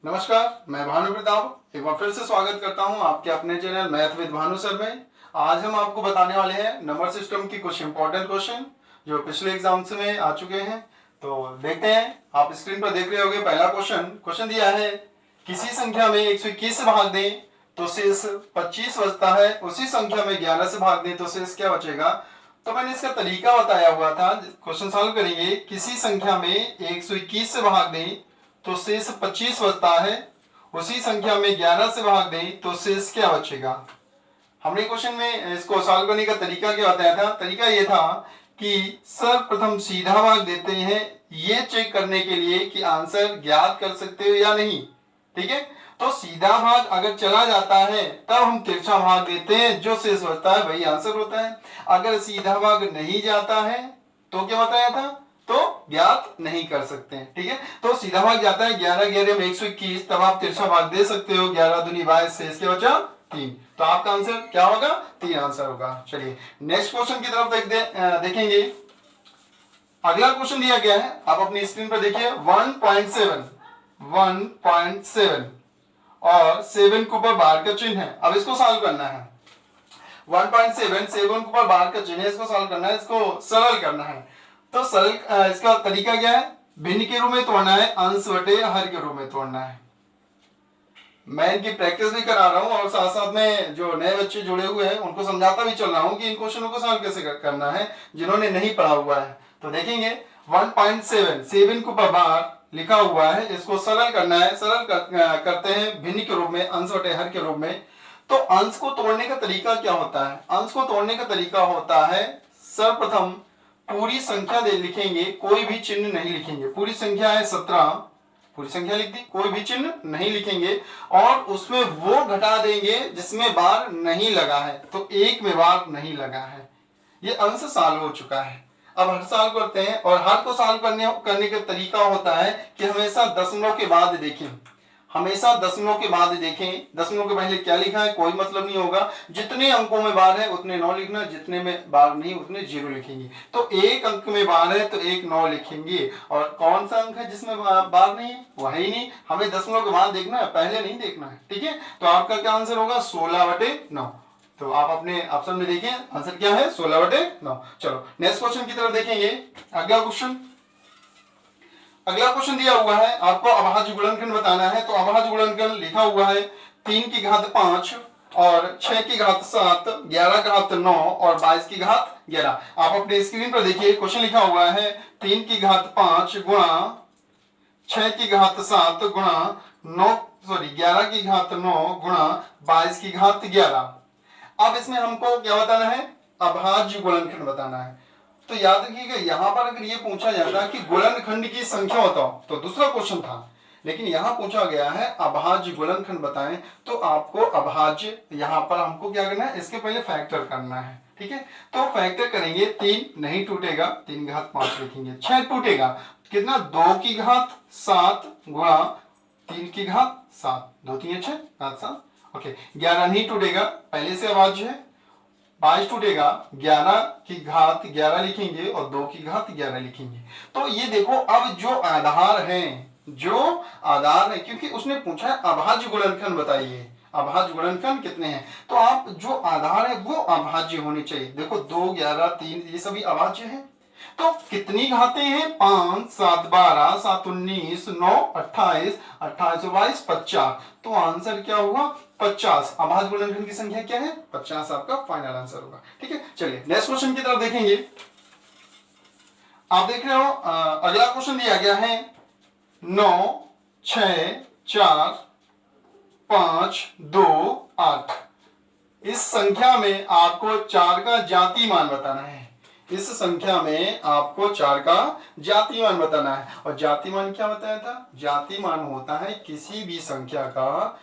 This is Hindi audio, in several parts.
नमस्कार, मैं भानु प्रताप एक बार फिर से स्वागत करता हूं आपके अपने channel math with Bhanu sir में। आज हम आपको बताने वाले हैं नंबर सिस्टम की कुछ इंपॉर्टेंट क्वेश्चन जो पिछले एग्जाम्स में आ चुके हैं। तो देखते हैं, आप स्क्रीन पर देख रहे होंगे। पहला क्वेश्चन दिया है, किसी संख्या में 121 से भाग दें तो शेष 25 बचता है, उसी संख्या में 11 से भाग दें तो शेष क्या बचेगा। तो मैंने इसका तरीका बताया हुआ था। क्वेश्चन सॉल्व करेंगे, किसी संख्या में 121 से भाग दें तो शेष 25 बचता है, उसी संख्या में 11 से भाग दें तो शेष क्या बचेगा। हमने क्वेश्चन में इसको सॉल्व करने का तरीका क्या बताया था। तरीका ये था कि सर्वप्रथम सीधा भाग देते हैं, ये चेक करने के लिए कि आंसर ज्ञात कर सकते हो या नहीं। ठीक है, तो सीधा भाग अगर चला जाता है तब हम तिरछा भाग देते हैं, जो शेष बचता है वही आंसर होता है। अगर सीधा भाग नहीं जाता है तो क्या बताया था, तो ज्ञात नहीं कर सकते हैं। ठीक है, तो सीधा भाग जाता है 11 11 में 121, तब आप तिरछा भाग दे सकते हो। 11 दूनी 22, शेष क्या बचा 3। तो आपका आंसर क्या होगा, 3 आंसर होगा। चलिए नेक्स्ट क्वेश्चन की तरफ देखेंगे। अगला क्वेश्चन दिया गया है, आप अपनी स्क्रीन पर देखिए। 1.7 और 7 के ऊपर बार का चिन्ह है। अब इसको सॉल्व करना है। 1.7 के ऊपर बार का चिन्ह है, इसको सॉल्व करना है, इसको सरल करना है। तो सरल इसका तरीका क्या है, भिन्न के रूप में तोड़ना है, अंश बटे हर के रूप में तोड़ना है। मैं इनकी प्रैक्टिस भी करा रहा हूं और साथ साथ में जो नए बच्चे जुड़े हुए हैं उनको समझाता भी चल रहा हूं कि इन क्वेश्चनों को सॉल्व कैसे करना है, जिन्होंने नहीं पढ़ा हुआ है। तो देखेंगे 1.7 के ऊपर बार लिखा हुआ है, इसको सरल करना है। सरल करते हैं भिन्न के रूप में, अंश बटे हर के रूप में। तो अंश को तोड़ने का तरीका क्या होता है, अंश को तोड़ने का तरीका होता है, सर्वप्रथम पूरी संख्या लिखेंगे, कोई भी चिन्ह नहीं लिखेंगे। पूरी संख्या है 17, पूरी संख्या लिख दी, कोई भी चिन्ह नहीं लिखेंगे और उसमें वो घटा देंगे जिसमें बार नहीं लगा है। तो 1 में बार नहीं लगा है, ये अंश सॉल्व हो चुका है। अब हर सॉल्व करते हैं, और हर को सॉल्व करने का तरीका होता है कि हमेशा दशमलव के बाद देखें, हमेशा दशमलव के बाद देखें। दशमलव के पहले क्या लिखा है कोई मतलब नहीं होगा। जितने अंकों में बार है उतने 9 लिखना, जितने में बार नहीं उतने 0 लिखेंगे। तो एक अंक में बार है तो 1 9 लिखेंगे, और कौन सा अंक है जिसमें बार नहीं है, वही नहीं, हमें दशमलव के बाद देखना है, पहले नहीं देखना है। ठीक है, तो आपका क्या आंसर होगा, 16/9। तो आप अपने ऑप्शन में देखिए, आंसर क्या है, 16/9। चलो नेक्स्ट क्वेश्चन की तरफ देखेंगे। अगला क्वेश्चन दिया हुआ है, आपको अभाज्य गुणनखंड बताना है। तो अभाज्य गुणनखंड लिखा हुआ है 3 की घात 5 और 6 की घात 7, 11 की घात 9 और 22 की घात 11। आप अपने स्क्रीन पर देखिए, क्वेश्चन लिखा हुआ है 3 की घात 5 गुणा 6 की घात 7 गुणा 11 की घात 9 गुणा 22 की घात 11। अब इसमें हमको क्या बताना है, अभाज्य गुणनखंड बताना है। तो याद रखिएगा, यहां पर अगर ये पूछा जाता कि गुणनखंड की संख्या बताओ तो दूसरा क्वेश्चन था, लेकिन यहां पूछा गया है अभाज्य गुणनखंड बताएं। तो आपको अभाज्य यहां पर हमको क्या करना है, इसके पहले फैक्टर करना है। ठीक है, तो फैक्टर करेंगे, 3 नहीं टूटेगा, 3 की घात 5 लिखेंगे। 6 टूटेगा, कितना, 2 की घात 7 गुणा 3 की घात 7, 2 3 6 घात 7। ओके, 11 नहीं टूटेगा, पहले से अभाज्य है। 22 टूटेगा, 11 की घात 11 लिखेंगे और 2 की घात 11 लिखेंगे। तो ये देखो, अब जो आधार है, क्योंकि उसने पूछा है अभाज्य गुणनखंड बताइए, अभाज्य गुणनखंड कितने हैं, तो आप जो आधार है वो अभाज्य होने चाहिए। देखो 2 11 3 ये सभी अभाज्य हैं। तो कितनी घातें हैं, 5 7 12 7 19 9 28 28 22 50। तो आंसर क्या हुआ, 50। अभाज्य गुणनखंड की संख्या क्या है, 50 आपका फाइनल आंसर होगा। ठीक है, चलिए नेक्स्ट क्वेश्चन की तरफ देखेंगे। आप देख रहे हो, अगला क्वेश्चन दिया गया है 9 6 4 5 2 8। इस संख्या में आपको 4 का जाति मान बताना है। इस संख्या में आपको 4 का जाति मान बताना है। और जाति मान क्या बताया था, जाति मान होता है किसी भी संख्या का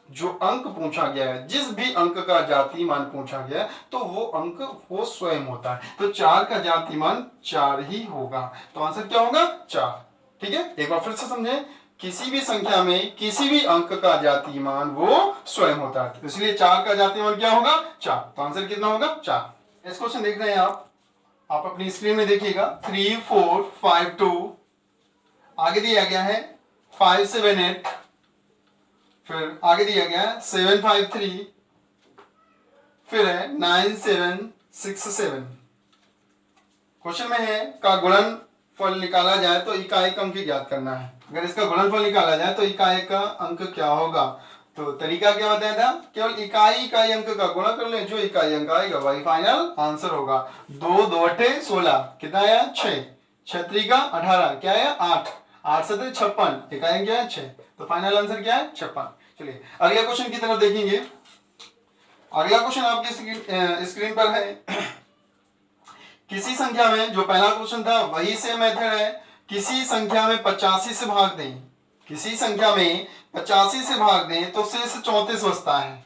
जो अंक पूछा गया है, जिस भी अंक का जाति मान पूछा गया है तो वो अंक वो स्वयं होता है। तो 4 का जाति मान 4 ही होगा। तो आंसर क्या होगा, 4। ठीक है, एक बार फिर से समझें, किसी भी संख्या में किसी भी अंक का जाति मान वो स्वयं होता है, इसलिए 4 का जाति मान क्या होगा, 4। तो आंसर कितना होगा, 4। नेक्स्ट क्वेश्चन देख रहे हैं आप अपनी स्क्रीन में देखिएगा। 3 4 5 2, आगे दिया गया है 5 7 8 फिर आगे दिया गया है 753, फिर है 9767। क्वेश्चन में है का गुणनफल निकाला जाए तो इकाई का अंक ज्ञात करना है। अगर इसका गुणनफल निकाला जाए तो इकाई का अंक क्या होगा? तो तरीका क्या बताया था? केवल इकाई अंक का गुणा कर ले, जो इकाई अंक आएगा वही फाइनल आंसर होगा। 2 2 8 16, कितना आया? 6, 6 3 का 18, क्या है? 8, 8 7 56, इकाई अंक क्या है? 6, तो फाइनल आंसर क्या है? 56। चलिए अगले क्वेश्चन की तरफ देखेंगे। अगला क्वेश्चन आपकी स्क्रीन पर है। किसी संख्या में, जो पहला क्वेश्चन था वही सेम मेथड है, किसी संख्या में 85 से भाग दें, किसी संख्या में 85 से भाग दें तो शेष 34 बचता है।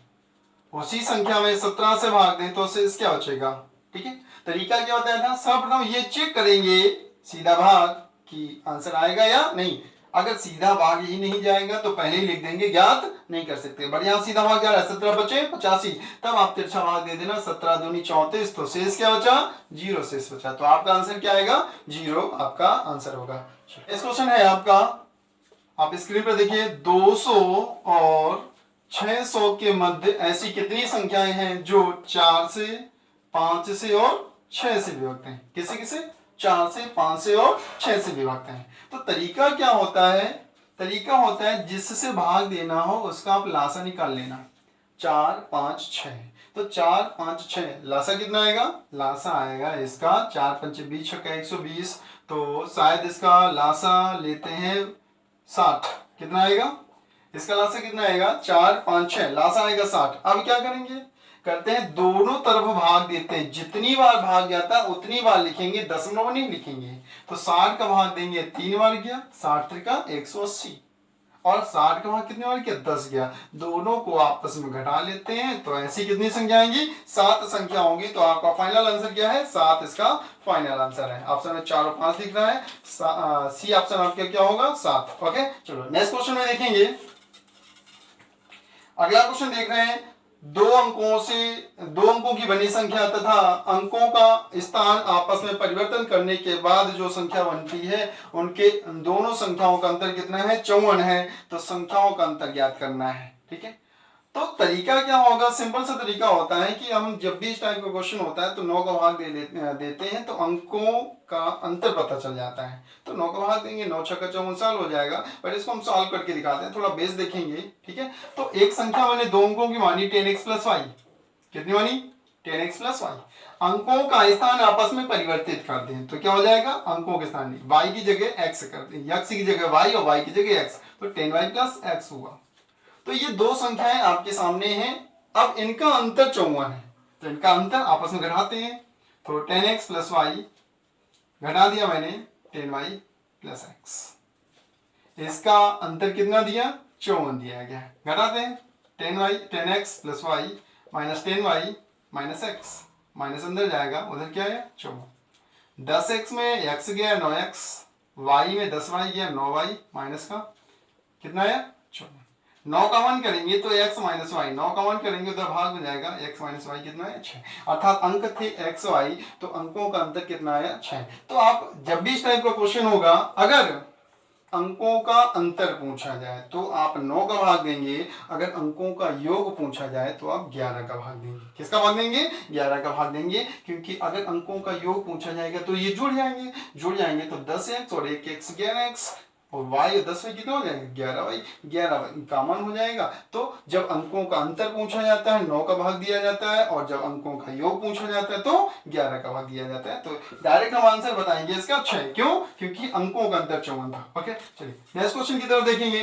उसी संख्या में 17 से भाग दें तो शेष क्या बचेगा? ठीक है, तरीका क्या बताया था? सर्वप्रथम ये चेक करेंगे सीधा भाग कि आंसर आएगा या नहीं। अगर सीधा भाग ही नहीं जाएगा तो पहले ही लिख देंगे ज्ञात नहीं कर सकते। बढ़िया सीधा भाग जा रहा है, 17 बचे 85, तब आप तिरछा भाग दे देना, 17 दूनी 34, तो शेष क्या बचा? 0 शेष बचा। तो आपका आंसर क्या आएगा? 0 आपका आंसर होगा। इस क्वेश्चन है आपका, आप स्क्रीन पर देखिए, 200 और 600 के मध्य ऐसी कितनी संख्याएं हैं जो 4 से 5 से और 6 से विभक्त हैं? किसे किसे? 4 से 5 से और 6 से विभक्त हैं। तो तरीका क्या होता है? तरीका होता है जिससे भाग देना हो उसका आप लासा निकाल लेना। 4 5 6, तो 4 5 6, लासा कितना आएगा? लासा आएगा इसका 4 5 20 6 120, तो शायद इसका लासा लेते हैं 60, कितना आएगा? इसका लासा कितना आएगा? 4 5 6, लासा आएगा 60। अब क्या करेंगे? करते हैं दोनों तरफ भाग देते हैं, जितनी बार भाग जाता है उतनी बार लिखेंगे, दशमलव नहीं लिखेंगे। तो 60 का भाग देंगे 3 बार गया, 60 त्रिका 180, और 60 का भाग कितने बार किया? 10 गया। दोनों को आपस में घटा लेते हैं तो ऐसी कितनी संख्या आएंगी? 7 संख्या होंगी। तो आपका फाइनल आंसर क्या है? 7 इसका फाइनल आंसर है। ऑप्शन में 4 और 5 दिख रहा है, सी ऑप्शन आपका क्या होगा? 7। ओके, चलो नेक्स्ट क्वेश्चन में देखेंगे। अगला क्वेश्चन देख रहे हैं, दो अंकों की बनी संख्या तथा अंकों का स्थान आपस में परिवर्तन करने के बाद जो संख्या बनती है उनके दोनों संख्याओं का अंतर कितना है? 54 है। तो संख्याओं का अंतर ज्ञात करना है। ठीक है, तो तरीका क्या होगा? सिंपल सा तरीका होता है कि हम जब भी इस टाइप का क्वेश्चन होता है तो 9 का भाग देते हैं तो अंकों का अंतर पता चल जाता है। तो 9 का भाग देंगे, 9 6 54 साल हो जाएगा। पर इसको हम सॉल्व करके दिखाते हैं, थोड़ा बेस देखेंगे। ठीक है, तो एक संख्या मैंने 2 अंकों की मानी 10x + y, कितनी मानी? 10x + y। अंकों का स्थान आपस में परिवर्तित कर दें तो क्या हो जाएगा? अंकों के स्थान y की जगह x कर दें, x की जगह y और y की जगह x, तो 10y + x हुआ। तो ये दो संख्याएं आपके सामने हैं। अब इनका अंतर 54 है, तो इनका अंतर आपस में घटाते हैं। तो 10x + y घटा दिया मैंने 10y + x, इसका अंतर कितना दिया? 54 दिया गया। घटाते हैं 10x + y - 10y - x, minus अंदर जाएगा, उधर क्या है? 54। 10x में x गया 9x, y में 10y गया 9y, माइनस का कितना है? 54। 9 का मान करेंगे तो x - y, 9 का मान करेंगे उधर भाग में जाएगा, x - y कितना है? 6। अर्थात अंक थे x y, तो अंकों का अंतर कितना आया? 6। तो आप जब भी इस टाइप का क्वेश्चन होगा, अगर अंकों का अंतर पूछा जाए तो आप 9 का भाग देंगे, अगर अंकों का योग पूछा जाए तो आप 11 का भाग देंगे। किसका भाग देंगे? 11 का भाग देंगे, क्योंकि अगर अंकों का योग पूछा जाएगा तो ये जुड़ जाएंगे तो 10x और 1x 11x, और y और 10y कितना हो जाएगा? 11y, 11y कॉमन हो जाएगा। तो जब अंकों का अंतर पूछा जाता है 9 का भाग दिया जाता है, और जब अंकों का योग पूछा जाता है तो 11 का भाग दिया जाता है। तो डायरेक्ट हम आंसर बताएंगे इसका 6। क्यों? क्योंकि अंकों का अंतर 54 था। ओके, चलिए नेक्स्ट क्वेश्चन की तरफ देखेंगे।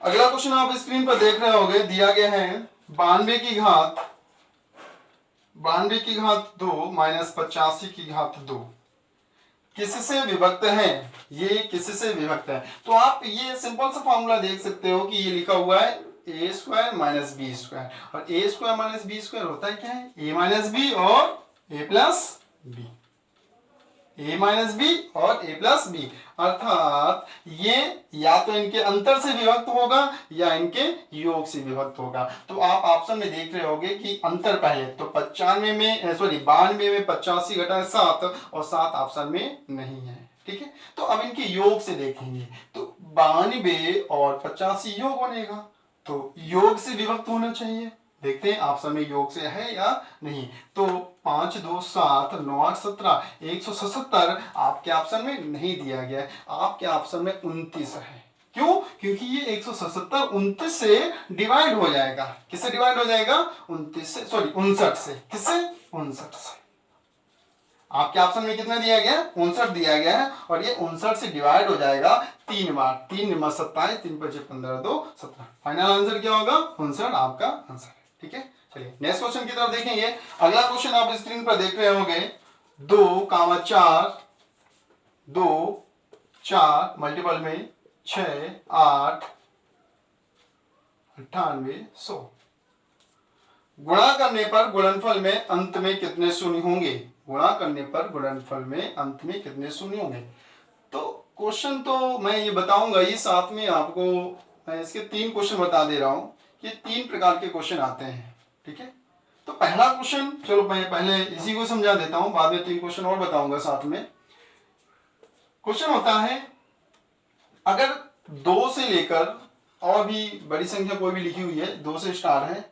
अगला क्वेश्चन आप स्क्रीन पर देख रहे होंगे, दिया गया है 92 की घात 2 - 85 की घात 2 किससे विभक्त है? ये किससे विभक्त है? तो आप ये सिंपल सा फॉर्मूला देख सकते हो कि ये लिखा हुआ है a² - b², और a² - b² होता है क्या है? a - b और a + b। a minus B और a प्लस बी, अर्थात ये या तो इनके अंतर से विभक्त होगा या इनके योग से विभक्त होगा। तो आप ऑप्शन में देख रहे होगे कि अंतर पहले तो 92 में 85 घटा 7 और 7 ऑप्शन में नहीं है। ठीक है, तो अब इनके योग से देखेंगे तो 92 और 85 योग बनेगा, तो योग से विभक्त होना चाहिए। देखते हैं ऑप्शन में योग से है या नहीं। तो 5 2 7 9 8 17 177 आपके ऑप्शन में नहीं दिया गया है, आपके ऑप्शन में 29 है। क्यों? क्योंकि ये 177 29 से डिवाइड हो जाएगा। किससे डिवाइड हो जाएगा? 29 से, सॉरी 59 से। किससे? 59 से। आपके ऑप्शन में कितना दिया गया? 59 दिया गया है और ये 59 से डिवाइड हो जाएगा 3 बार। 3 9 27, 3 5 15 2 17। फाइनल आंसर क्या होगा? 59 आपका आंसर है। ठीक है, चलिए नेक्स्ट क्वेश्चन की तरफ देखेंगे। अगला क्वेश्चन आप स्क्रीन पर देख रहे होंगे 2, 4 मल्टीपल में 6 8 98 100 गुणा करने पर गुणनफल में अंत में कितने शून्य होंगे? गुणा करने पर गुणनफल में अंत में कितने शून्य होंगे? तो क्वेश्चन तो मैं ये बताऊंगा ही, साथ में आपको मैं इसके 3 क्वेश्चन बता दे रहा हूं। ये 3 प्रकार के क्वेश्चन आते हैं। ठीक है, तो पहला क्वेश्चन, चलो मैं पहले इसी को समझा देता हूं, बाद में 3 क्वेश्चन और बताऊंगा साथ में। क्वेश्चन होता है अगर 2 से लेकर और भी बड़ी संख्या कोई भी लिखी हुई है, 2 से स्टार्ट है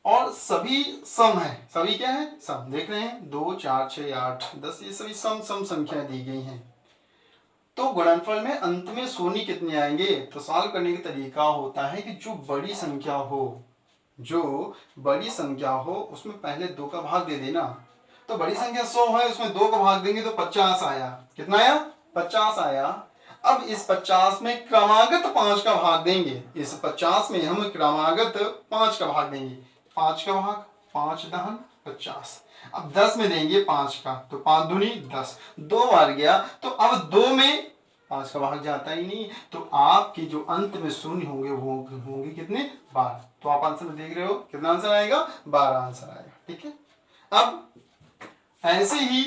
और सभी सम है। सभी क्या है? सम। देख रहे हैं 2 4 6 8 10, ये सभी सम संख्या दी गई हैं। तो गुणनफल में अंत में शून्य कितने आएंगे? तो सॉल्व करने का तरीका होता है कि जो बड़ी संख्या हो उसमें पहले 2 का भाग दे देना। तो बड़ी संख्या 100 है, उसमें 2 का भाग देंगे तो 50 आया। कितना आया? 50 आया। अब इस 50 में क्रमागत 5 का भाग देंगे। इस 50 में हम क्रमागत 5 का भाग देंगे। 5 का भाग 5 दहन 50। अब 10 में देंगे 5 का, तो 5 दूनी 10, 2 बार गया। तो अब 2 में 5 का भाग जाता ही नहीं, तो आपके जो अंत में शून्य होंगे वो होंगे कितने? 12। तो आप आंसर में देख रहे हो कितना आंसर आएगा? 12 आंसर आएगा। ठीक है, अब ऐसे ही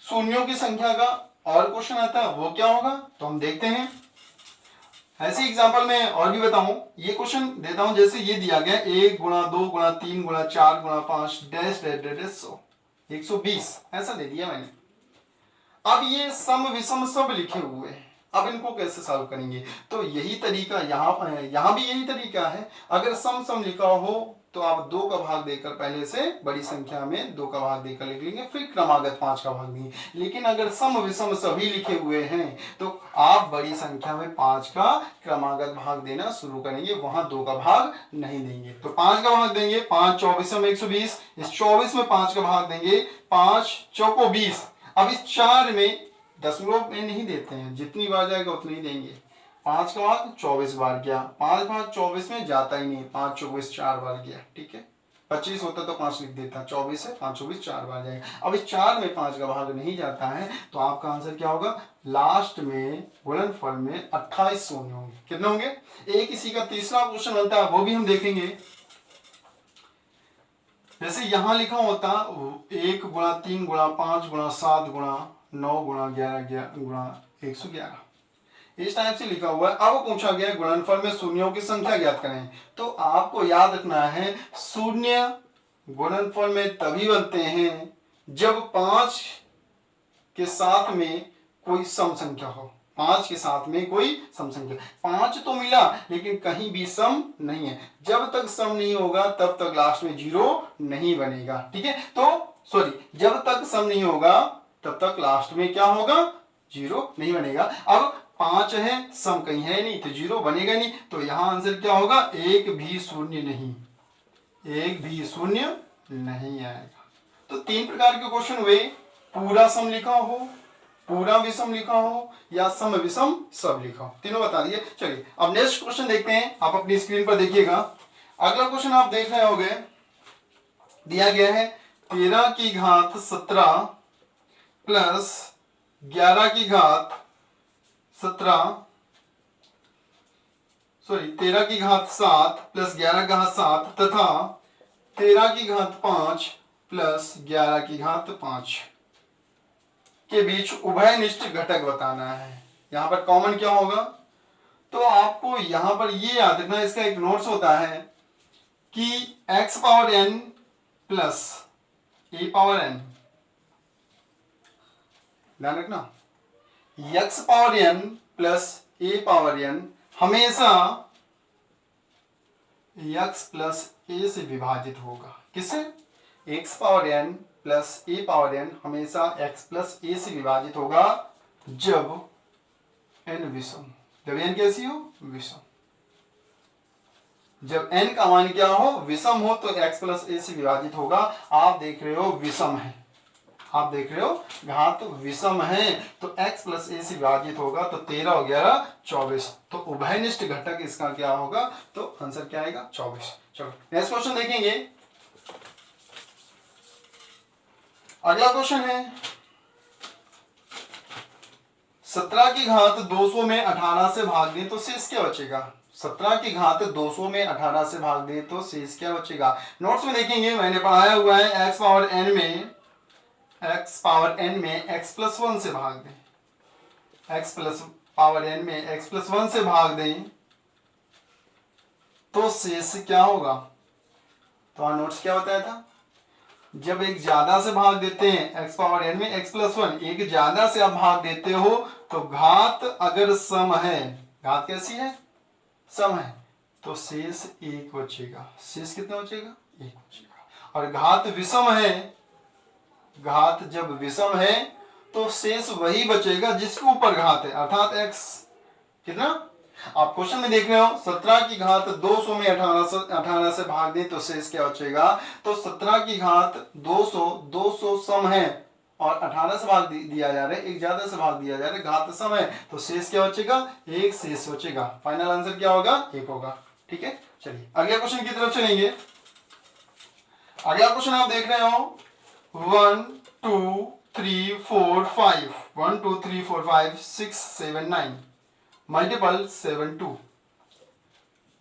शून्यों की संख्या का और क्वेश्चन आता है, वो क्या होगा? तो हम देखते हैं। ऐसे एग्जांपल में और भी बताऊं, ये क्वेश्चन देता हूं जैसे ये दिया गया 1 गुणा 2 गुणा 3 गुणा 4 गुणा 5 डैश डैश डैश 100 120 ऐसा दे दिया मैंने। अब ये सम विषम सब लिखे हुए हैं, अब इनको कैसे सॉल्व करेंगे? तो यही तरीका यहाँ भी यही तरीका है। अगर सम लिखा हो तो आप 2 का भाग देकर पहले से बड़ी संख्या में 2 का भाग देकर लिख लेंगे, फिर क्रमागत 5 का भाग देंगे। लेकिन अगर सम विषम सभी लिखे हुए हैं तो आप बड़ी संख्या में 5 का क्रमागत भाग देना शुरू करेंगे, वहां 2 का भाग नहीं देंगे। तो 5 का भाग देंगे, 5 24 120, इस 24 में 5 का भाग देंगे, 5 चौको 20। अब इस 4 में दशमलव में नहीं देते हैं, जितनी बार जाएगा उतनी ही देंगे। 5 का भाग 24 बार गया, 5 भाग 24 में जाता ही नहीं, 5 24 4 बार गया। ठीक है, 25 होता तो 5 लिख देता, 24 है 5 24 4 बार जाएगा। अब इस 4 में 5 का भाग नहीं जाता है, तो आपका आंसर क्या होगा? लास्ट में गुणनफल में 28 शून्य होंगे। कितने होंगे? एक इसी का तीसरा क्वेश्चन बनता है, वो भी हम देखेंगे। जैसे यहां लिखा होता 1 गुणा 3 गुणा 5 गुणा 7 गुणा 9 गुणा 11 गुणा 111, इस टाइप से लिखा हुआ है। अब पूछा गया गुणनफल में शून्यों की संख्या ज्ञात करें। तो आपको याद रखना है शून्य गुणनफल में तभी बनते हैं जब 5 के साथ में कोई सम संख्या हो। 5 के साथ में कोई सम संख्या, 5 तो मिला लेकिन कहीं भी सम नहीं है। जब तक सम नहीं होगा तब तक लास्ट में 0 नहीं बनेगा। ठीक है, तो सॉरी, जब तक सम नहीं होगा तब तक लास्ट में क्या होगा? 0 नहीं बनेगा। अब 5 है, सम कहीं है नहीं तो 0 बनेगा नहीं। तो यहां आंसर क्या होगा? एक भी शून्य नहीं आएगा। तो 3 प्रकार के क्वेश्चन हुए, पूरा सम लिखा हो, पूरा विषम लिखा हो या सम विषम सब लिखा हो, तीनों बता दिए। चलिए अब नेक्स्ट क्वेश्चन देखते हैं, आप अपनी स्क्रीन पर देखिएगा। अगला क्वेश्चन आप देख रहे होंगे, दिया गया है 13 की घात 17 प्लस 11 की घात 13 की घात 7 प्लस 11 की घात 7 तथा 13 की घात 5 प्लस 11 की घात 5 के बीच उभयनिष्ठ घटक बताना है। यहाँ पर कॉमन क्या होगा, तो आपको यहाँ पर ये याद रखना, इसका एक नोट्स होता है कि x power n plus a power n, ध्यान रखना, x power n plus a power n हमेशा x प्लस a से विभाजित होगा। किससे? x power n plus a power n हमेशा x प्लस a से विभाजित होगा जब n विषम, जब n कैसी हो? विषम। जब n का मान क्या हो? विषम हो तो x प्लस a से विभाजित होगा। आप देख रहे हो विषम है, आप देख रहे हो घात विषम है तो x प्लस a से विभाजित होगा, तो 13 और 11 24, तो उभयनिष्ठ घटक इसका क्या होगा? तो आंसर क्या आएगा? 24। चलो नेक्स्ट क्वेश्चन देखेंगे। अगला क्वेश्चन है 17 की घात 200 में 18 से भाग दें तो शेष क्या बचेगा? 17 की घात 200 में 18 से भाग दें तो शेष क्या बचेगा? नोट्स में देखेंगे, मैंने पढ़ाया हुआ है x पावर n में x प्लस 1 से भाग दें, x प्लस पावर n में x प्लस 1 से भाग दें तो शेष क्या होगा? तो नोट्स क्या बताया था, जब एक ज्यादा से भाग देते हैं x पावर n में x प्लस 1, एक ज्यादा से आप भाग देते हो तो घात अगर सम है, घात कैसी है? सम है, तो शेष 1 बचेगा। शेष कितना बचेगा? 1 बचेगा। और घात विषम है, घात जब विषम है तो शेष वही बचेगा जिसके ऊपर घात है, अर्थात x कितना? आप क्वेश्चन में देख रहे हो 17 की घात 200 में 18 से भाग दें तो शेष क्या बचेगा? तो 17 की घात 200 सम है और 18 से भाग दिया जा रहा है, एक ज्यादा से भाग दिया जा रहा है, घात सम है तो शेष क्या बचेगा? 1 शेष बचेगा। फाइनल आंसर क्या होगा? 1 होगा। ठीक है, चलिए अगले क्वेश्चन की तरफ चलेंगे। अगला क्वेश्चन आप देख रहे हो 1 2 3 4 5 1 2 3 4 5 6 7 9 मल्टीपल 7 2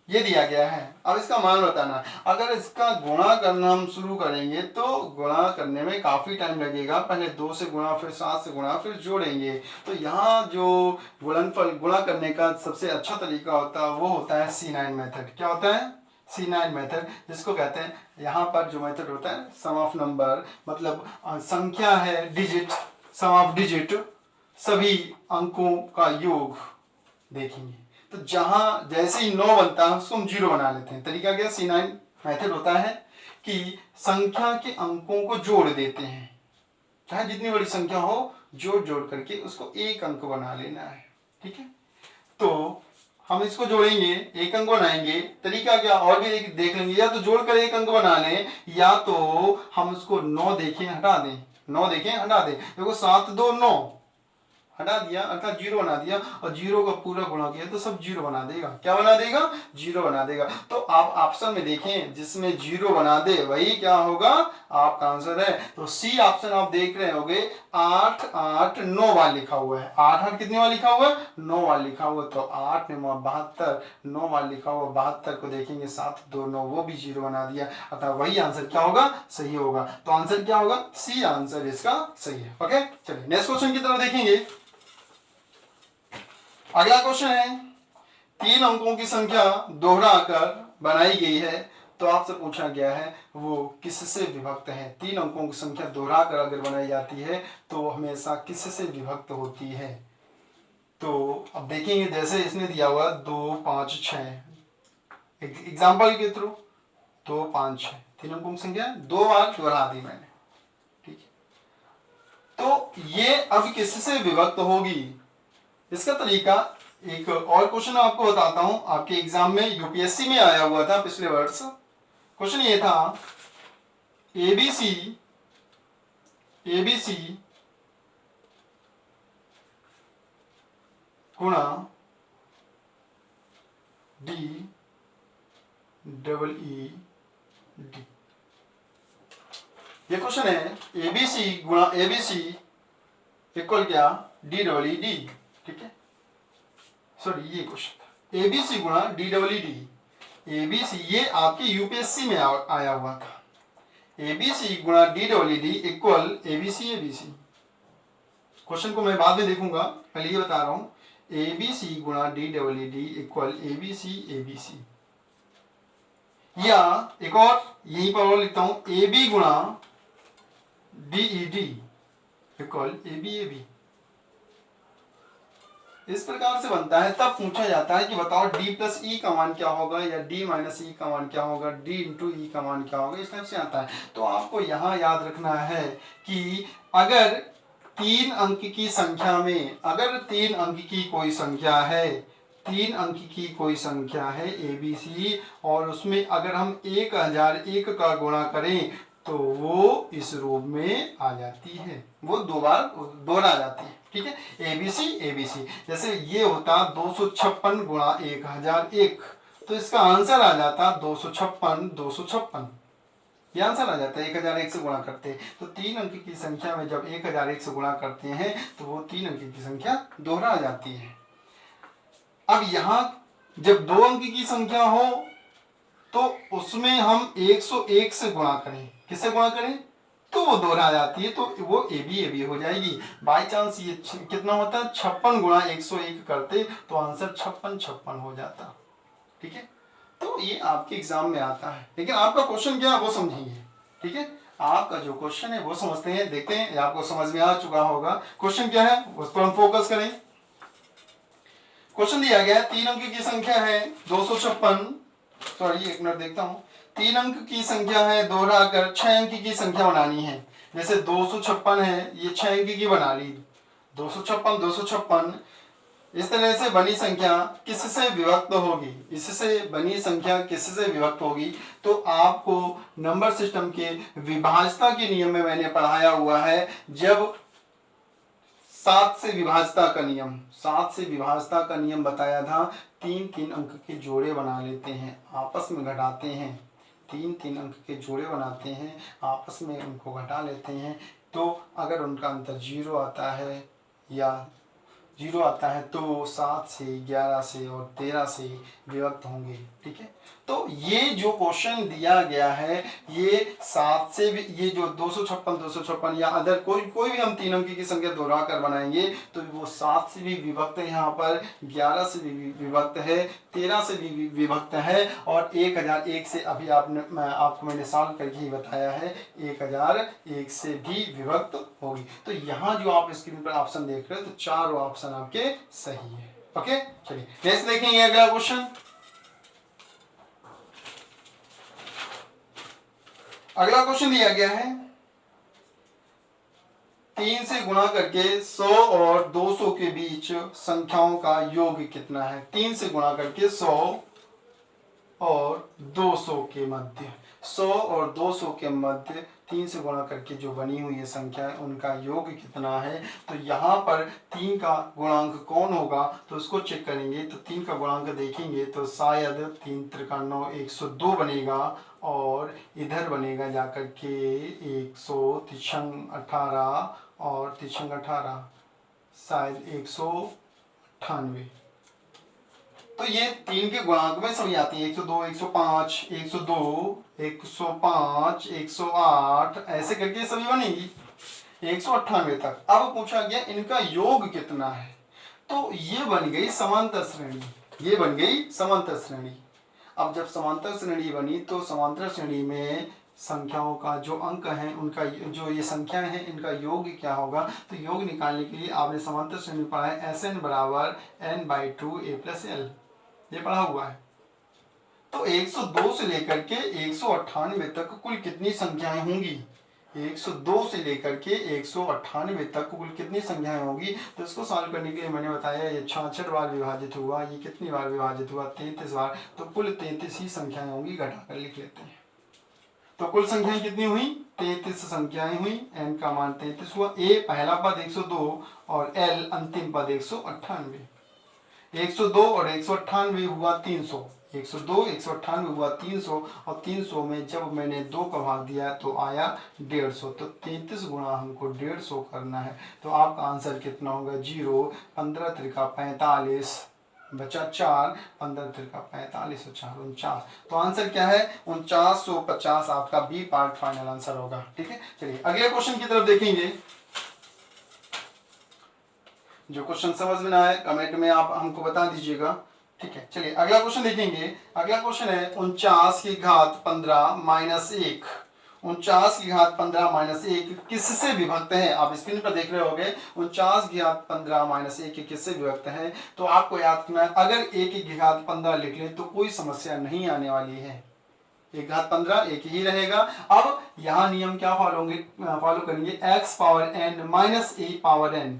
ये दिया गया है। अब इसका मान बताना। अगर इसका गुणा करना हम शुरू करेंगे तो गुणा करने में काफी टाइम लगेगा, पहले 2 से गुणा, फिर 7 से गुणा, फिर जोड़ेंगे। तो यहाँ जो गुणनफल गुणा करने का सबसे अच्छा तरीका होता है वो होता है C9 मेथड। क्या होता है? C9 मेथड, जिसको कहते हैं, यहाँ पर जो मेथड होता है सम ऑफ नंबर, मतलब संख्या है डिजिट, सम ऑफ डिजिट, सभी अंकों का योग देखेंगे। तो जहां जैसे ही 9 बनता है उसको हम 0 बना लेते हैं। तरीका क्या? C9 मेथड होता है कि संख्या के अंकों को जोड़ देते हैं, चाहे जितनी बड़ी संख्या हो, जोड़ करके उसको एक अंक बना लेना है। ठीक है, तो हम इसको जोड़ेंगे, एक अंक बनाएंगे। तरीका क्या और भी देख लेंगे, या तो जोड़कर एक अंक बना लें, या तो हम उसको 9 देखें हटा दें, 9 देखें हटा दें। देखो 7 2 9 हटा दिया, अर्थात 0 बना दिया, और 0 का पूरा गुणा किया तो सब 0 बना देगा। क्या बना देगा? 0 बना देगा। तो आप ऑप्शन में देखें जिसमें 0 बना दे वही क्या होगा? आपका आंसर है। तो सी ऑप्शन आप देख रहे होंगे 8 8 9 बार लिखा हुआ है। 8 8 कितनी बार लिखा हुआ है? 9 बार लिखा हुआ है। तो 8 9 72, 9 बार लिखा हुआ 72 को देखेंगे 7 2 9, वो भी 0 बना दिया, अर्थात वही आंसर क्या होगा? सही होगा। तो आंसर क्या होगा? सी आंसर इसका सही है। ओके, चलिए नेक्स्ट क्वेश्चन की तरफ देखेंगे। अगला क्वेश्चन है 3 अंकों की संख्या दोहराकर बनाई गई है, तो आपसे पूछा गया है वो किससे विभक्त है। 3 अंकों की संख्या दोहराकर अगर बनाई जाती है तो वो हमेशा किससे विभक्त होती है। तो अब देखेंगे, जैसे इसने दिया हुआ 2 5 6, एग्जाम्पल के थ्रू 2 5 6 3 अंकों की संख्या 2 बार दोहरा दी मैंने। ठीक है, तो ये अब किससे विभक्त होगी, इसका तरीका एक और क्वेश्चन आपको बताता हूं, आपके एग्जाम में यूपीएससी में आया हुआ था पिछले वर्ष। क्वेश्चन ये था एबीसी गुणा डी डबल ई डी। ये क्वेश्चन है एबीसी गुणा एबीसी इक्वल क्या? D double E D. ठीक है, सॉरी ये क्वेश्चन था एबीसी गुणा D double E D. ABC ये आपके यूपीएससी में आया हुआ था। एबीसी गुणा D double E D equal ABC ABC. Question को मैं बाद में देखूंगा, पहले ये बता रहा हूं। ए बी सी गुणा D double E D equal A B C A B C, या एक और यहीं पर और लिखता हूं ए बी गुणा D E D equal A B A B. इस प्रकार से बनता है। तब पूछा जाता है कि बताओ d प्लस ई का मान क्या होगा या d माइनस ई का मान क्या होगा, d इंटू ई का मान क्या होगा, इस टाइप से आता है। तो आपको यहाँ याद रखना है कि अगर 3 अंक की संख्या में, अगर 3 अंक की कोई संख्या है, 3 अंक की कोई संख्या है ABC, और उसमें अगर हम 1001 का गुणा करें तो वो इस रूप में आ जाती है, वो दो बार दोहरा जाती है। ठीक है, ABC ABC। जैसे ये होता 256 गुणा 1001, तो इसका आंसर आ जाता 256 256, ये आंसर आ जाता है 1001 से गुणा करते हैं। तो 3 अंक की संख्या में जब 1001 से गुणा करते हैं तो वो 3 अंक की संख्या दोहरा जाती है। अब यहाँ जब 2 अंक की संख्या हो तो उसमें हम 101 से गुणा करें, किससे गुणा करें, तो वो दोहरा जाती है, तो वो ए बी हो जाएगी। बाई चांस ये कितना होता है 56 गुणा 101 करते तो आंसर 56 हो जाता। ठीक है, तो ये आपके एग्जाम में आता है, लेकिन आपका क्वेश्चन क्या है वो समझेंगे। ठीक है, आपका जो क्वेश्चन है वो समझते हैं, देखते हैं आपको समझ में आ चुका होगा क्वेश्चन क्या है, उस पर हम फोकस करें। क्वेश्चन दिया गया है 3 अंक की संख्या है 256, सॉरी एक मिनट देखता हूं, 3 अंक की संख्या है दोहरा कर 6 अंक की संख्या बनानी है। जैसे 256 है, ये 6 अंक की बना ली, 256 256। इस तरह से बनी संख्या किससे विभक्त होगी, इससे बनी संख्या किससे विभक्त होगी, तो आपको नंबर सिस्टम के विभाज्यता के नियम में मैंने पढ़ाया हुआ है। जब 7 से विभाज्यता का नियम, 7 से विभाज्यता का नियम बताया था, 3 अंक के जोड़े बना लेते हैं, आपस में घटाते हैं, 3 अंक के जोड़े बनाते हैं, आपस में उनको घटा लेते हैं, तो अगर उनका अंतर 0 आता है या 0 आता है तो 7 से 11 से और 13 से विभक्त होंगे। ठीक है, तो ये जो क्वेश्चन दिया गया है ये 7 से भी, ये जो 256 या अदर कोई भी हम 3 अंक की संख्या दोहरा कर बनाएंगे तो वो 7 से भी विभक्त है, यहाँ पर 11 से भी विभक्त है, 13 से भी विभक्त है, और 1001 से अभी आपको मैंने सॉल्व करके ही बताया है 1001 से भी विभक्त होगी। तो यहाँ जो आप स्क्रीन पर ऑप्शन देख रहे हो तो 4 ऑप्शन आपके सही है। ओके, चलिए नेक्स्ट देखेंगे अगला क्वेश्चन। अगला क्वेश्चन दिया गया है 3 से गुणा करके 100 और 200 के बीच संख्याओं का योग कितना है। 3 से गुणा करके 100 और 200 के मध्य, 100 और 200 के मध्य 3 से गुणा करके जो बनी हुई है संख्या है उनका योग कितना है। तो यहाँ पर 3 का गुणांक कौन होगा तो उसको चेक करेंगे। तो 3 का गुणांक देखेंगे तो शायद 3 त्रिका 9 102 बनेगा, और इधर बनेगा जाकर के 100 तिरछंग 18 और तिरछंग 18 शायद 198। तो ये 3 के गुणांक में सभी आती है, 102 105 102 105 108 ऐसे करके सभी बनेगी 198 तक। अब पूछा गया इनका योग कितना है, तो ये बन गई समांतर श्रेणी, ये बन गई समांतर श्रेणी। अब जब समांतर श्रेणी बनी तो समांतर श्रेणी में संख्याओं का जो अंक है उनका जो ये संख्याएं हैं इनका योग क्या होगा। तो योग निकालने के लिए आपने समांतर श्रेणी पढ़ा है Sn बराबर n/2 a + l, ये पढ़ा हुआ है। तो 102 से लेकर के 198 तक कुल कितनी संख्याएं होंगी, 102 से लेकर के 198 तक कुल कितनी संख्याएं होगी। तो इसको सॉल्व करने के लिए मैंने बताया ये 66 बार विभाजित हुआ, ये कितनी बार विभाजित हुआ 33 बार, तो कुल 33 ही संख्याएं होंगी, घटाकर लिख लेते हैं। तो कुल संख्याएं कितनी हुई 33 संख्याएं हुई, n का मान 33 हुआ, a पहला पद 102 और l अंतिम पद 198, 102 और 198 हुआ 300, 102 198 हुआ 300, और 300 में जब मैंने 2 का भाग दिया तो आया 150। तो 33 गुणा हमको 150 करना है, तो आपका आंसर कितना होगा 0, 15 त्रिका 45 बचा 4, 15 त्रिका 45 और 4 49। तो आंसर क्या है 4950, आपका बी पार्ट फाइनल आंसर होगा। ठीक है, चलिए अगले क्वेश्चन की तरफ देखेंगे। जो क्वेश्चन समझ में ना आए कमेंट में आप हमको बता दीजिएगा। ठीक है, चलिए अगला क्वेश्चन देखेंगे। अगला क्वेश्चन है 49 की घात 15 माइनस 1। 49 की घात 15 माइनस 1 किससे विभक्त है? आप स्क्रीन पर देख रहे होंगे 49 की घात 15 माइनस 1 किससे विभक्त है। तो आपको याद रखना है, अगर 1 की घात 15 लिख ले तो कोई समस्या नहीं आने वाली है। 1 घात 15 एक ही रहेगा। अब यहाँ नियम क्या फॉलो करेंगे, x power n minus a power n,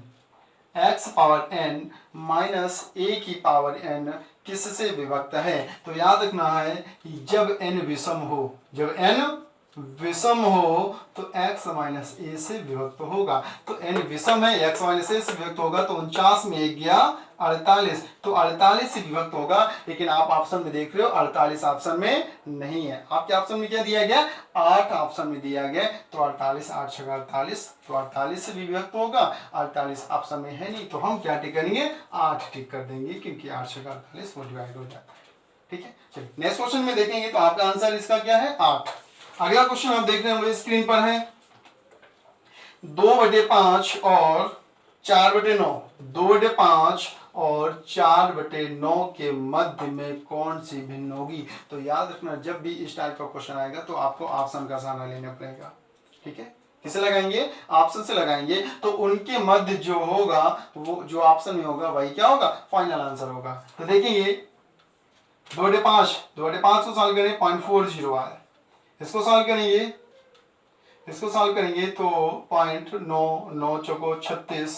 x power n minus a की पावर n किससे विभक्त है? तो याद रखना है कि जब n विषम हो, जब n विषम हो तो x माइनस a से विभक्त होगा। तो n विषम है, x माइनस a से विभक्त होगा तो 49 में 1 गया 48, तो 48 से विभक्त होगा। लेकिन आप ऑप्शन में देख रहे हो 48 ऑप्शन में नहीं है। आपके ऑप्शन में क्या दिया गया? 8 ऑप्शन में दिया गया। तो 48 8 6 48, तो 48 से भी विभक्त होगा। 48 ऑप्शन में है नहीं तो हम क्या टिक करेंगे? 8 टिक कर देंगे, क्योंकि 8 6 48 वो डिवाइड हो जाता है। ठीक है, चलिए नेक्स्ट क्वेश्चन में देखेंगे। तो आपका आंसर इसका क्या है? 8। अगला क्वेश्चन आप देख रहे होंगे स्क्रीन पर है 2/5 और 4/9। 2/5 और 4/9 के मध्य में कौन सी भिन्न होगी? तो याद रखना, जब भी इस टाइप का क्वेश्चन आएगा तो आपको ऑप्शन का सहारा लेना पड़ेगा। ठीक है, किसे लगाएंगे? ऑप्शन से लगाएंगे। तो उनके मध्य जो होगा, वो जो ऑप्शन में होगा वही क्या होगा? फाइनल आंसर होगा। तो देखेंगे 2/5 को सॉल्व करें 0.40 आया। इसको सॉल्व करेंगे तो 0.9 चौको 36,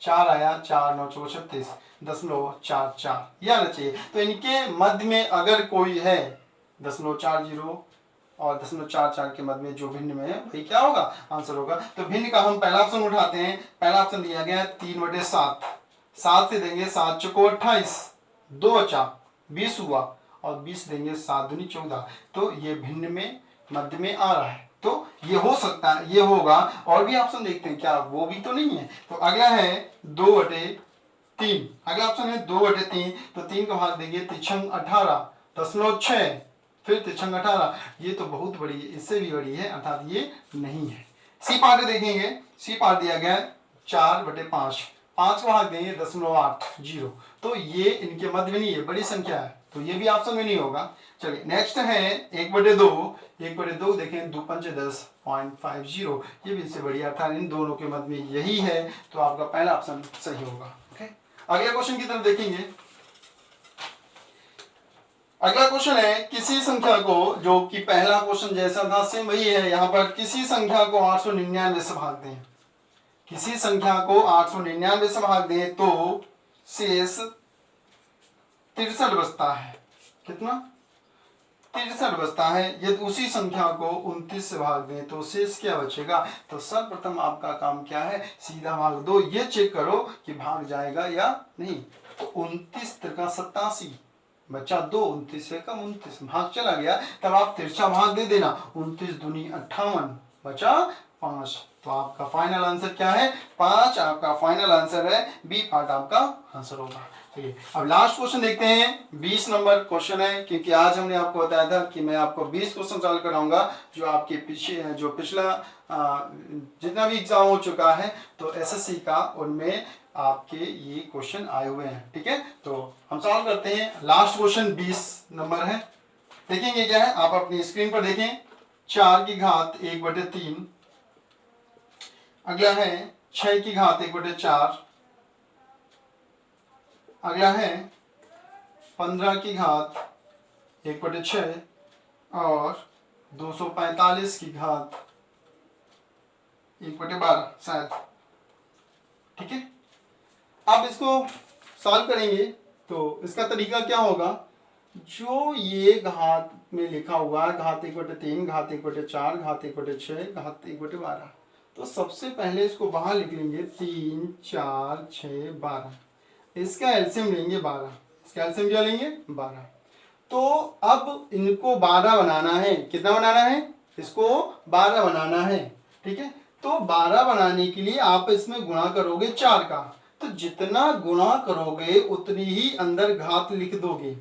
4 आया, 4 9 चौको 36, 0.44 यह आना चाहिए। तो इनके मध्य में अगर कोई है 0.40 और 0.44 के मध्य में जो भिन्न में है वही क्या होगा? आंसर होगा। तो भिन्न का हम पहला ऑप्शन उठाते हैं। पहला ऑप्शन दिया गया 3/7, 7 से देंगे 7 चौको 28, 2 बचा 20 हुआ, और 20 देंगे 7 दूनी 14। तो ये भिन्न में मध्य में आ रहा है, तो ये हो सकता है, ये होगा। और भी ऑप्शन देखते हैं, क्या वो भी तो नहीं है। तो अगला है 2/3। अगला ऑप्शन है 2/3। तो 3 का भाग देंगे 3 18, 0.6, फिर 3 18। ये तो बहुत बड़ी है, इससे भी बड़ी है, अर्थात ये नहीं है। सी पार्ट देखेंगे। सी पार्ट दिया गया 4/5, 5 का भाग देंगे 0.80। तो ये इनके मध्य में नहीं है, बड़ी संख्या है, तो ये भी ऑप्शन में नहीं होगा। चलिए नेक्स्ट है 1/2। 1/2 देखें 2 5 10.50, ये भी इससे बढ़िया था। इन दोनों के मध्य में यही है, तो आपका पहला ऑप्शन सही होगा। ओके, अगले क्वेश्चन की तरफ देखेंगे। अगला क्वेश्चन है किसी संख्या को, जो कि पहला क्वेश्चन जैसा था सेम वही है। यहाँ पर किसी संख्या को 899 से भाग दें, किसी संख्या को 899 से भाग दें तो शेष 63 बचता है। कितना? 63 बचता है। यदि उसी संख्या को 29 से भाग दें तो शेष क्या बचेगा? तो सर्वप्रथम आपका काम क्या है? सीधा भाग दो, ये चेक करो कि भाग जाएगा या नहीं। तो 29 त्रिका 87 बचा 2, 29 से कम 29 भाग चला गया, तब आप तिरछा भाग दे देना। 29 दूनी 58 बचा 5। तो आपका फाइनल आंसर क्या है? 5 आपका फाइनल आंसर है। बी पार्ट आपका आंसर होगा। चलिए अब लास्ट क्वेश्चन देखते हैं। 20 नंबर क्वेश्चन है, क्योंकि आज हमने आपको बताया था कि मैं आपको 20 क्वेश्चन सॉल्व कराऊंगा, जो आपके पीछे जो पिछला जितना भी एग्जाम हो चुका है तो एसएससी का, उनमें आपके ये क्वेश्चन आए हुए हैं। ठीक है, तो हम सॉल्व करते हैं। लास्ट क्वेश्चन 20 नंबर है। देखेंगे क्या है, आप अपनी स्क्रीन पर देखें। 4 की घात 1/3। अगला है 6 की घात 1/4। अगला है 15 की घात 1/6 और 245 की घात 1/12 शायद। ठीक है, अब इसको सॉल्व करेंगे तो इसका तरीका क्या होगा? जो ये घात में लिखा हुआ है, घात 1/3, घात 1/4, घात 1/6, घात 1/12, तो सबसे पहले इसको बाहर लिख लेंगे। 3 4 6 12, इसका एलसीएम लेंगे 12। इसका एलसीएम क्या लेंगे? 12। तो अब इनको 12 बनाना है। कितना बनाना है? इसको 12 बनाना है। ठीक है, तो 12 बनाने के लिए आप इसमें गुणा करोगे 4 का, तो जितना गुणा करोगे उतनी ही अंदर घात लिख दोगे।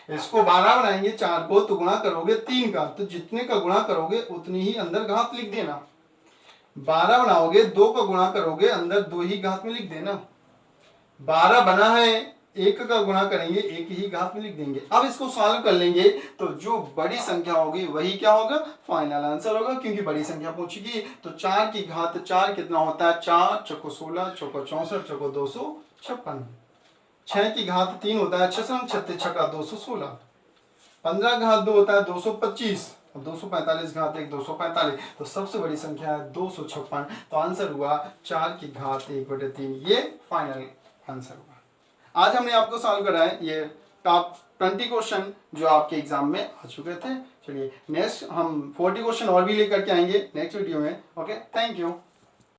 इसको 12 बनाएंगे 4 को, तो गुणा करोगे 3 का, तो जितने का गुणा करोगे उतनी ही अंदर घात लिख देना। 12 बनाओगे 2 का गुणा करोगे, अंदर 2 ही घात में लिख देना। 12 बना है, एक का गुणा करेंगे, एक ही घात में लिख देंगे। अब इसको सॉल्व कर लेंगे तो जो बड़ी संख्या होगी वही क्या होगा, फाइनल आंसर होगा, क्योंकि बड़ी संख्या पूछेगी। तो 4 की घात 4 कितना होता है, 4 चौको 16 चौको 64 चौको 256। 6 की घात 3 होता है 6 36 छक्का 216। 15 घात 2 होता है 225, 245 घात 1 245। तो सबसे बड़ी संख्या है 256। तो आंसर हुआ 4 की घात 1/3, ये फाइनल आंसर हुआ। आज हमने आपको सॉल्व करा है ये टॉप 20 क्वेश्चन जो आपके एग्जाम में आ चुके थे। चलिए नेक्स्ट हम 40 क्वेश्चन और भी लेकर के आएंगे नेक्स्ट वीडियो में। Okay, thank you.